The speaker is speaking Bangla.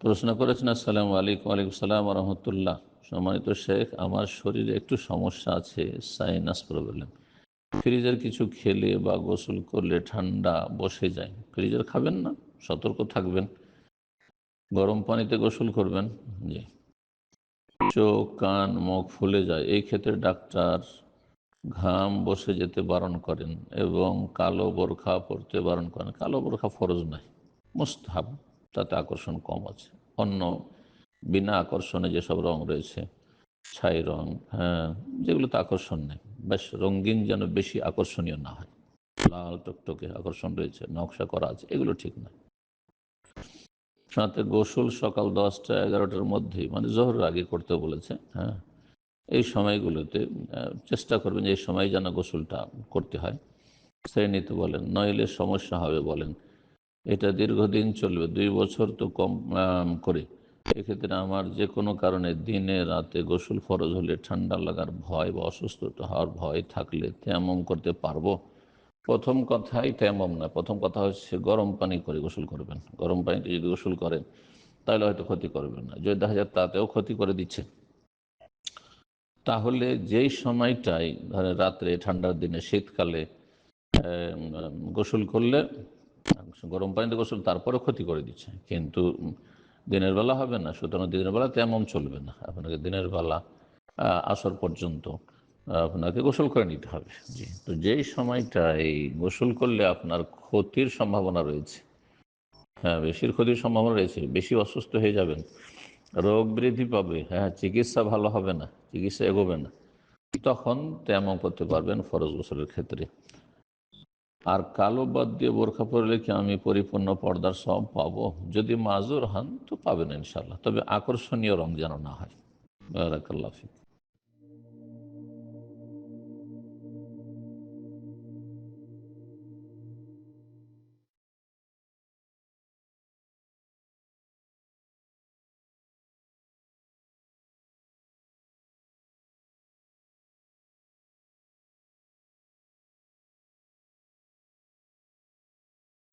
প্রশ্ন করেছেন, আসসালামু আলাইকুম। ওয়ালাইকুম সালাম রহমতুল্লাহ। সম্মানিত শেখ, আমার শরীরে একটু সমস্যা আছে, সাইনাস প্রবলেম। ফ্রিজের কিছু খেলে বা গোসল করলে ঠান্ডা বসে যায়। ফ্রিজের খাবেন না, সতর্ক থাকবেন। গরম পানিতে গোসল করবেন। জি। চোখ কান মুখ ফুলে যায়, এই ক্ষেত্রে ডাক্তার ঘাম বসে যেতে বারণ করেন এবং কালো বোরখা পরতে বারণ করেন। কালো বোরখা ফরজ নয়, মুস্তাহাব, তাতে আকর্ষণ কম আছে। অন্য বিনা আকর্ষণে যেসব রং রয়েছে, ছাই রং, হ্যাঁ, যেগুলোতে আকর্ষণ নেই, বেশ রঙিন যেন বেশি আকর্ষণীয় না হয়। লাল টকটকে আকর্ষণ রয়েছে, নকশা করা আছে, এগুলো ঠিক নয়। সাথে গোসল সকাল 10টা-11টার মধ্যেই, মানে জোহরের আগে করতে বলেছে। হ্যাঁ, এই সময়গুলোতে চেষ্টা করবেন যে এই সময় যেন গোসলটা করতে হয়। শ্রেণীতে বলেন, নইলে সমস্যা হবে বলেন। এটা দীর্ঘদিন চলবে, 2 বছর তো কম করে। এক্ষেত্রে আমার যে কোনো কারণে দিনে রাতে গোসল ফরজ হলে ঠান্ডা লাগার ভয় বা অসুস্থতা হওয়ার ভয় থাকলে তেমন করতে পারবো? প্রথম কথাই তেমন না, প্রথম কথা হচ্ছে গরম পানি করে গোসল করবেন। গরম পানিতে যদি গোসল করেন তাহলে হয়তো ক্ষতি করবেন না। যদি দেখা যায় তাতেও ক্ষতি করে দিচ্ছে, তাহলে যেই সময়টাই ধরে রাত্রে, ঠান্ডার দিনে, শীতকালে গোসল করলে, গরম পানিতে গোসল তারপরে ক্ষতি করে দিচ্ছে, কিন্তু দিনের বেলা হবে না। সুতরাং দিনের বেলা তেমন চলবে না, আপনাকে দিনের বেলা আসর পর্যন্ত আপনাকে গোসল করে নিতে হবে। জি। তো যেই সময়টা এই গোসল করলে আপনার ক্ষতির সম্ভাবনা রয়েছে, হ্যাঁ, বেশির ক্ষতির সম্ভাবনা রয়েছে, বেশি অসুস্থ হয়ে যাবেন, রোগ বৃদ্ধি পাবে, হ্যাঁ, চিকিৎসা ভালো হবে না, চিকিৎসা এগোবে না, তখন তেমন করতে পারবেন ফরজ গোসলের ক্ষেত্রে। আর কালো বাদ দিয়ে বোরখা পরলে কি আমি পরিপূর্ণ পর্দার সব পাবো? যদি মাজুর হন তো পাবেন ইনশাল্লাহ, তবে আকর্ষণীয় রং যেন না হয়। বারাকাল্লাহ ফিক।